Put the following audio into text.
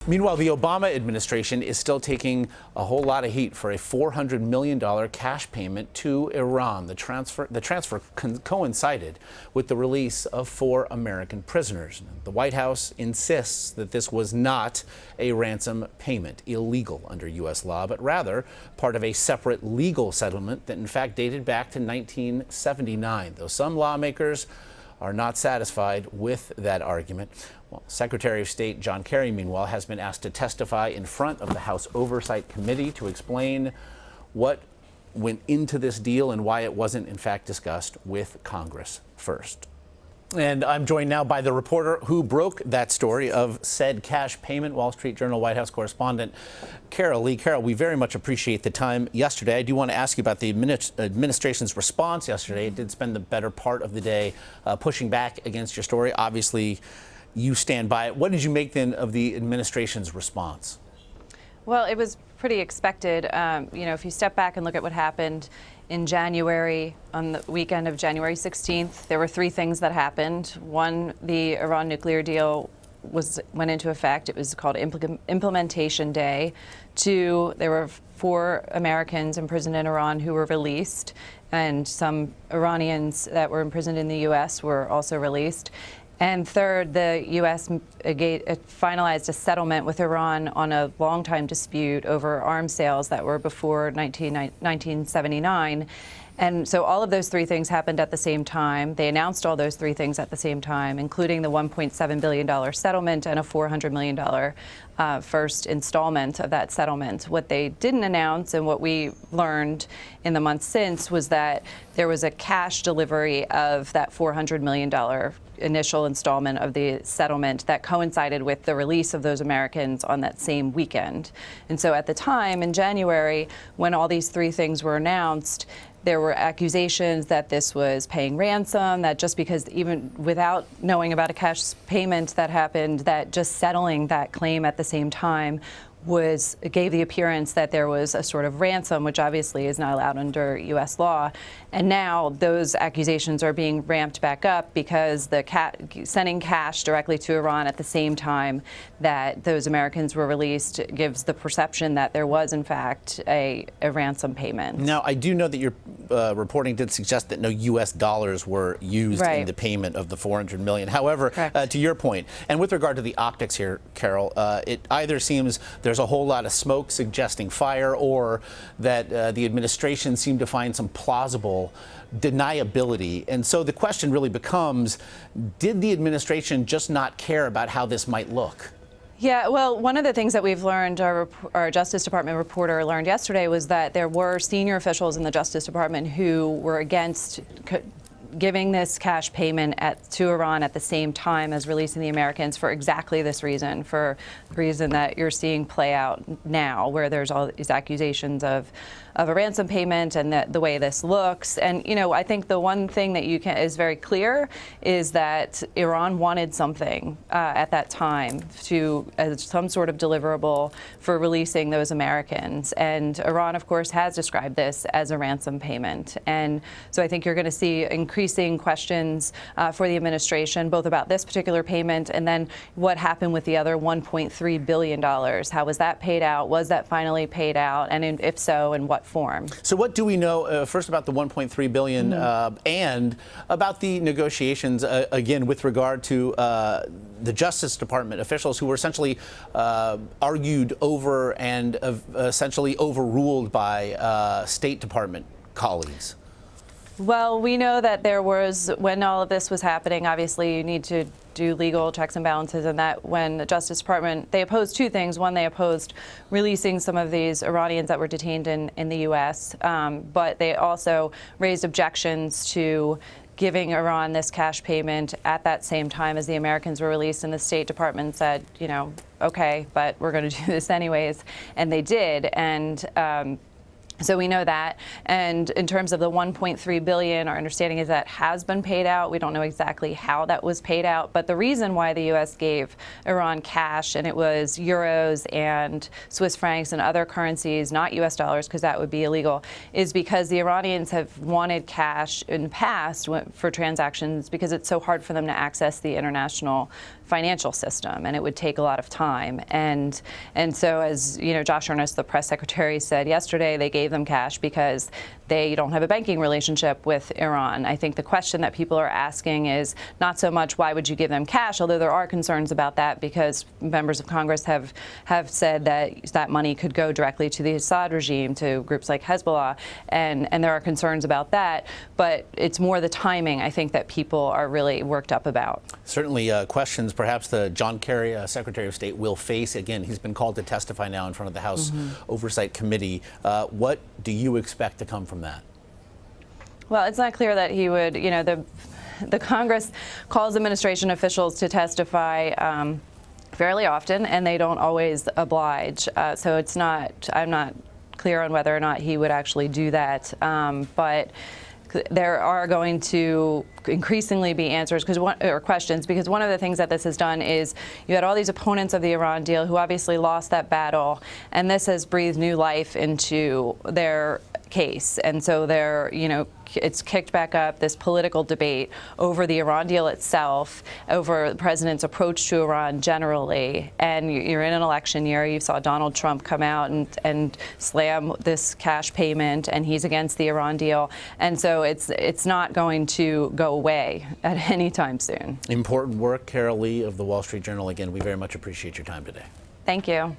Meanwhile, the Obama administration is still taking a whole lot of heat for a $400 million cash payment to Iran. The transfer coincided with the release of 4 American prisoners. The White House insists that this was not a ransom payment, illegal under U.S. law, but rather part of a separate legal settlement that in fact dated back to 1979, though some lawmakers are not satisfied with that argument. Well, Secretary of State John Kerry, meanwhile, has been asked to testify in front of the House Oversight Committee to explain what went into this deal and why it wasn't, in fact, discussed with Congress first. And I'm joined now by the reporter who broke that story of said cash payment, Wall Street Journal White House correspondent Carol Lee. Carol, we very much appreciate the time yesterday. I do want to ask you about the administration's response yesterday. It did spend the better part of the day pushing back against your story. Obviously, you stand by it. What did you make then of the administration's response? Well, it was pretty expected. If you step back and look at what happened in January, on the weekend of January 16th, there were 3 things that happened. One, the Iran nuclear deal went into effect. It was called Implementation Day. 2, there were 4 Americans imprisoned in Iran who were released, and some Iranians that were imprisoned in the U.S. were also released. And 3rd, the U.S. finalized a settlement with Iran on a long-time dispute over arms sales that were before 1979. And so all of those 3 things happened at the same time. They announced all those 3 things at the same time, including the $1.7 billion settlement and a $400 million first installment of that settlement. What they didn't announce, and what we learned in the months since, was that there was a cash delivery of that $400 million initial installment of the settlement that coincided with the release of those Americans on that same weekend. And so at the time, in January, when all these 3 things were announced, there were accusations that this was paying ransom, that just because, even without knowing about a cash payment that happened, that just settling that claim at the same time gave the appearance that there was a sort of ransom, which obviously is not allowed under U.S. law. And now those accusations are being ramped back up because sending cash directly to Iran at the same time that those Americans were released gives the perception that there was, in fact, a ransom payment. Now, I do know that your reporting did suggest that no U.S. dollars were used in the payment of the $400 million. However, to your point, and with regard to the optics here, Carol, it either seems there's a whole lot of smoke suggesting fire, or that the administration seemed to find some plausible deniability. And so the question really becomes, did the administration just not care about how this might look? Yeah, well, one of the things that we've learned, our Justice Department reporter learned yesterday, was that there were senior officials in the Justice Department who were against giving this cash payment to Iran at the same time as releasing the Americans for exactly this reason, for the reason that you're seeing play out now, where there's all these accusations of a ransom payment and the way this looks. And, I think the one thing that is very clear is that Iran wanted something at that time as some sort of deliverable for releasing those Americans. And Iran, of course, has described this as a ransom payment. And so I think you're going to see increasing questions for the administration, both about this particular payment and then what happened with the other $1.3 billion. How was that paid out? Was that finally paid out? And if so, in what form? So what do we know first about the $1.3 billion and about the negotiations, again, with regard to the Justice Department officials who were essentially argued over and essentially overruled by State Department colleagues? Well, we know that when all of this was happening, obviously you need to do legal checks and balances, and that when the Justice Department, they opposed 2 things. One, they opposed releasing some of these Iranians that were detained in the U.S., but they also raised objections to giving Iran this cash payment at that same time as the Americans were released, and the State Department said, okay, but we're going to do this anyways, and they did. And So we know that. And in terms of the $1.3 billion, our understanding is that has been paid out. We don't know exactly how that was paid out. But the reason why the U.S. gave Iran cash, and it was euros and Swiss francs and other currencies, not U.S. dollars, because that would be illegal, is because the Iranians have wanted cash in the past for transactions because it's so hard for them to access the international financial system, and it would take a lot of time. And so, as you know, Josh Earnest, the press secretary, said yesterday, they gave them cash because they don't have a banking relationship with Iran. I think the question that people are asking is not so much why would you give them cash, although there are concerns about that because members of Congress have said that that money could go directly to the Assad regime, to groups like Hezbollah, and there are concerns about that. But it's more the timing, I think, that people are really worked up about. Certainly questions perhaps the John Kerry, Secretary of State, will face. Again, he's been called to testify now in front of the House Oversight Committee. What do you expect to come from that? Well, it's not clear that he would, you know, the Congress calls administration officials to testify fairly often, and they don't always oblige. So it's not, I'm not clear on whether or not he would actually do that. But there are going to increasingly be answers or questions, because one of the things that this has done is you had all these opponents of the Iran deal who obviously lost that battle, and this has breathed new life into their case. And so they're, you know, it's kicked back up this political debate over the Iran deal itself, over the president's approach to Iran generally. And you're in an election year. You saw Donald Trump come out and slam this cash payment, and he's against the Iran deal. And so it's not going to go away at any time soon. Important work, Carol Lee of the Wall Street Journal. Again, we very much appreciate your time today. Thank you.